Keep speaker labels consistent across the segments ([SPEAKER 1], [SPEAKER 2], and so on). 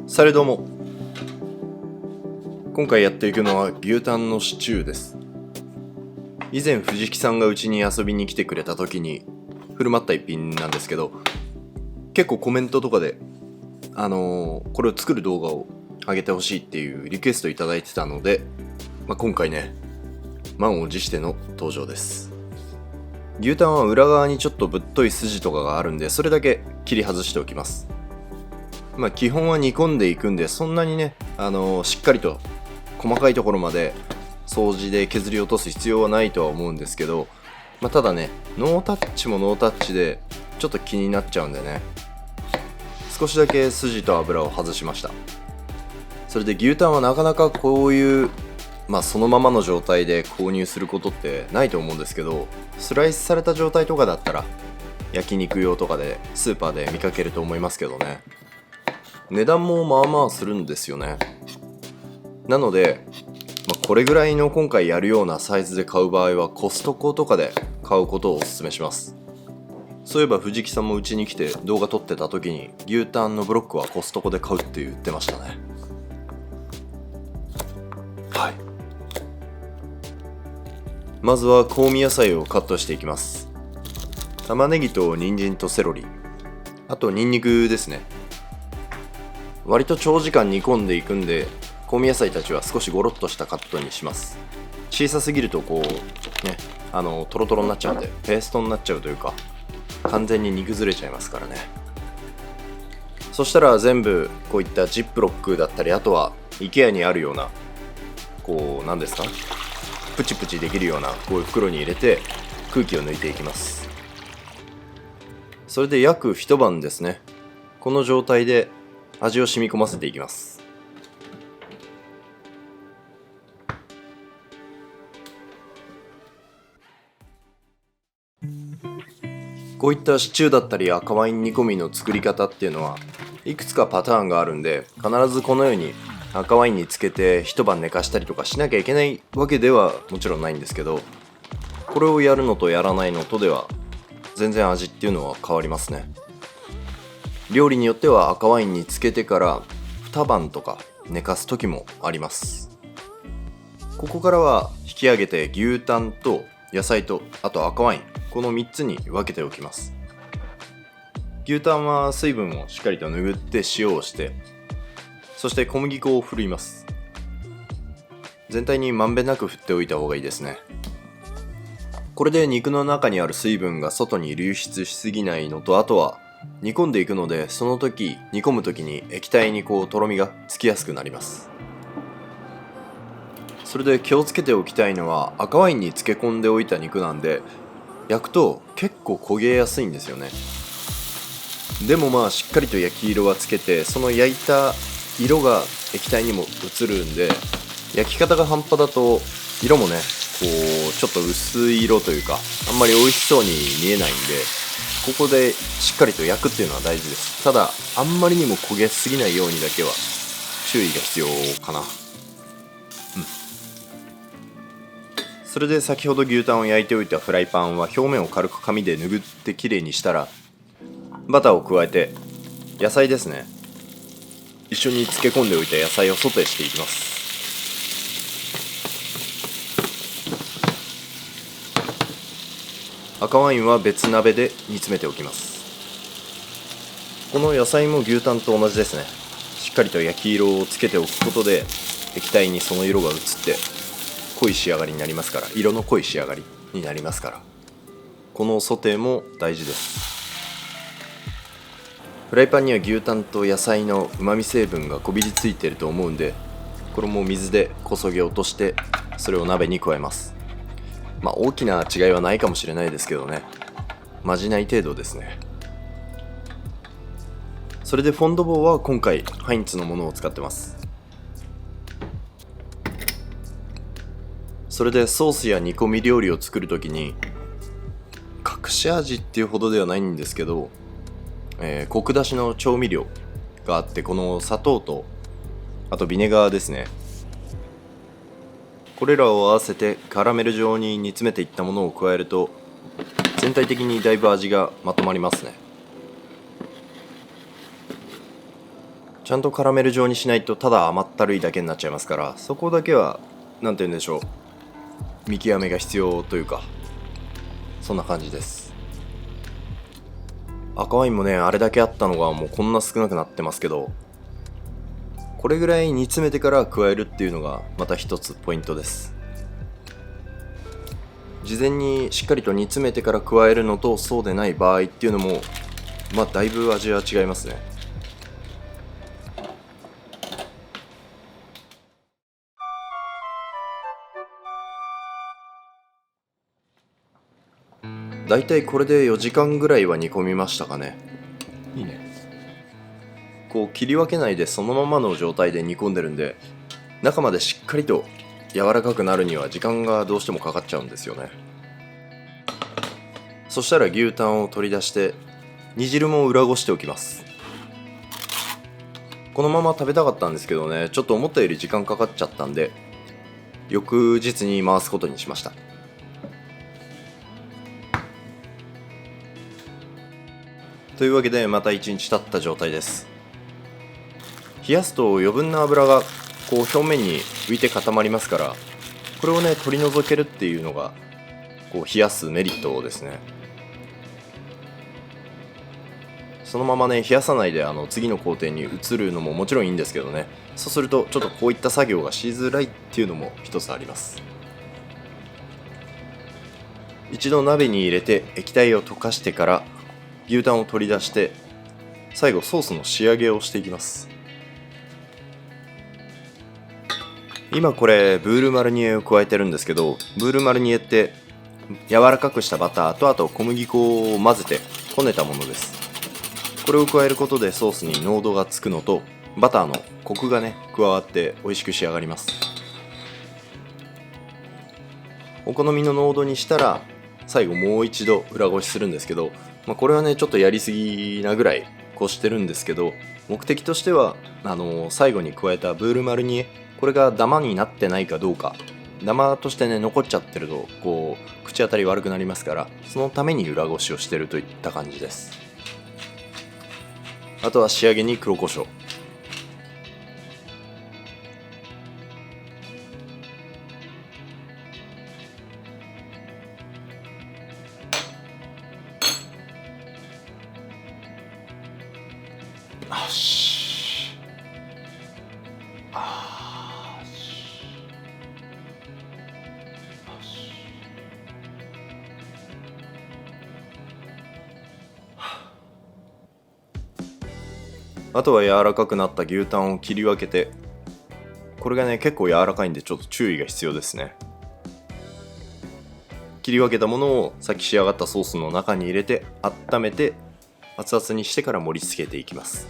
[SPEAKER 1] されども、今回やっていくのは牛タンのシチューです。以前藤木さんがうちに遊びに来てくれた時に振る舞った一品なんですけど、結構コメントとかでこれを作る動画を上げてほしいっていうリクエストいただいてたので、今回ね、満を持しての登場です。牛タンは裏側にちょっとぶっとい筋とかがあるんで、それだけ切り外しておきます。基本は煮込んでいくんで、そんなにね、しっかりと細かいところまで掃除で削り落とす必要はないとは思うんですけど、ただね、ノータッチもノータッチでちょっと気になっちゃうんでね、少しだけ筋と油を外しました。それで牛タンはなかなかこういうそのままの状態で購入することってないと思うんですけど、スライスされた状態とかだったら焼肉用とかでスーパーで見かけると思いますけどね、値段もまあまあするんですよね。なので、これぐらいの今回やるようなサイズで買う場合はコストコとかで買うことをお勧めします。そういえば藤木さんもうちに来て動画撮ってた時に牛タンのブロックはコストコで買うって言ってましたね。はい。まずは香味野菜をカットしていきます。玉ねぎと人参とセロリ、あとニンニクですね。割と長時間煮込んでいくんで、香味野菜たちは少しゴロッとしたカットにします。小さすぎるとこうね、トロトロになっちゃうんでペーストになっちゃうというか、完全に煮崩れちゃいますからね。そしたら全部こういったジップロックだったり、あとは IKEA にあるような何ですか、プチプチできるようなこういう袋に入れて空気を抜いていきます。それで約一晩ですね。この状態で味を染み込ませていきます。こういったシチューだったり赤ワイン煮込みの作り方っていうのはいくつかパターンがあるんで、必ずこのように赤ワインにつけて一晩寝かしたりとかしなきゃいけないわけではもちろんないんですけど、これをやるのとやらないのとでは全然味っていうのは変わりますね。料理によっては赤ワインにつけてから2晩とか寝かす時もあります。ここからは引き上げて牛タンと野菜とあと赤ワイン、この3つに分けておきます。牛タンは水分をしっかりと拭って塩をして、そして小麦粉をふるいます。全体にまんべんなく振っておいた方がいいですね。これで肉の中にある水分が外に流出しすぎないのと、あとは煮込んでいくので、その時煮込む時に液体にとろみがつきやすくなります。それで気をつけておきたいのは、赤ワインに漬け込んでおいた肉なんで焼くと結構焦げやすいんですよね。でもしっかりと焼き色はつけて、その焼いた色が液体にも移るんで、焼き方が半端だと色もねちょっと薄い色というか、あんまり美味しそうに見えないんで、ここでしっかりと焼くっていうのは大事です。ただあんまりにも焦げすぎないようにだけは注意が必要かな。それで先ほど牛タンを焼いておいたフライパンは表面を軽く紙で拭ってきれいにしたら、バターを加えて野菜ですね、一緒に漬け込んでおいた野菜をソテーしていきます。赤ワインは別鍋で煮詰めておきます。この野菜も牛タンと同じですね。しっかりと焼き色をつけておくことで液体にその色が移って濃い仕上がりになりますから、色の濃い仕上がりになりますから、このソテーも大事です。フライパンには牛タンと野菜のうまみ成分がこびりついていると思うんで、これも水でこそげ落としてそれを鍋に加えます。大きな違いはないかもしれないですけどね、まじない程度ですね。それでフォンドボーは今回ハインツのものを使ってます。それでソースや煮込み料理を作るときに隠し味っていうほどではないんですけど、コク出しの調味料があって、この砂糖とあとビネガーですね、これらを合わせてカラメル状に煮詰めていったものを加えると全体的にだいぶ味がまとまりますね。ちゃんとカラメル状にしないとただ甘ったるいだけになっちゃいますから、そこだけは何て言うんでしょう、見極めが必要というか、そんな感じです。赤ワインもね、あれだけあったのがもうこんな少なくなってますけど、これぐらい煮詰めてから加えるっていうのがまた一つポイントです。事前にしっかりと煮詰めてから加えるのとそうでない場合っていうのもだいぶ味は違いますね。だいたいこれで4時間ぐらいは煮込みましたかね。いいね。こう切り分けないでそのままの状態で煮込んでるんで、中までしっかりと柔らかくなるには時間がどうしてもかかっちゃうんですよね。そしたら牛タンを取り出して煮汁も裏ごしておきます。このまま食べたかったんですけどね、ちょっと思ったより時間かかっちゃったんで翌日に回すことにしました。というわけでまた1日経った状態です。冷やすと余分な油がこう表面に浮いて固まりますから、これをね取り除けるっていうのがこう冷やすメリットですね。そのままね冷やさないで次の工程に移るのももちろんいいんですけどね、そうするとちょっとこういった作業がしづらいっていうのも一つあります。一度鍋に入れて液体を溶かしてから牛タンを取り出して、最後ソースの仕上げをしていきます。今これブールマルニエを加えてるんですけど、ブールマルニエって柔らかくしたバターとあと小麦粉を混ぜてこねたものです。これを加えることでソースに濃度がつくのとバターのコクがね加わって美味しく仕上がります。お好みの濃度にしたら最後もう一度裏ごしするんですけど、これはねちょっとやりすぎなぐらいこしてるんですけど、目的としては最後に加えたブールマルニエ、これがダマになってないかどうか、ダマとしてね残っちゃってるとこう口当たり悪くなりますから、そのために裏ごしをしてるといった感じです。あとは仕上げに黒胡椒、あとは柔らかくなった牛タンを切り分けて、これがね結構柔らかいんでちょっと注意が必要ですね。切り分けたものをさっき仕上がったソースの中に入れて温めて熱々にしてから盛り付けていきます。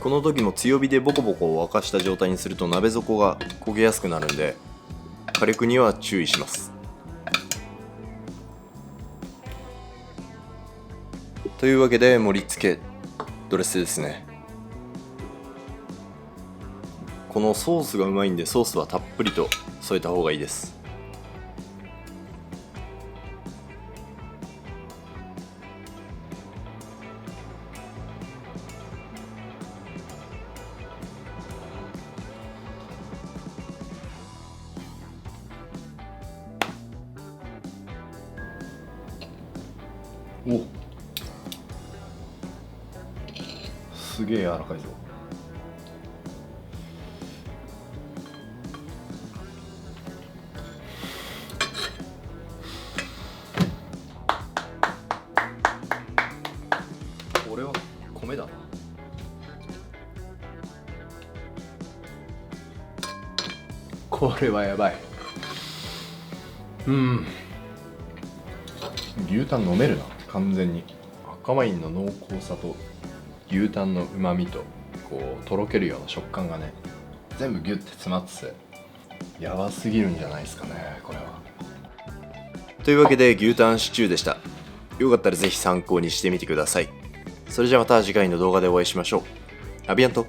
[SPEAKER 1] この時も強火でボコボコ沸かした状態にすると鍋底が焦げやすくなるんで、火力には注意します。というわけで盛り付けドレスですね。このソースがうまいんでソースはたっぷりと添えた方がいいです。お、すげえ柔らかいぞ。これは米だな。これはやばい。牛タン飲めるな、完全に。赤ワインの濃厚さと牛タンのうまみとこうとろけるような食感がね全部ギュッて詰まっててやばすぎるんじゃないですかね、これは。というわけで牛タンシチューでした。よかったらぜひ参考にしてみてください。それじゃあまた次回の動画でお会いしましょう。アビアント。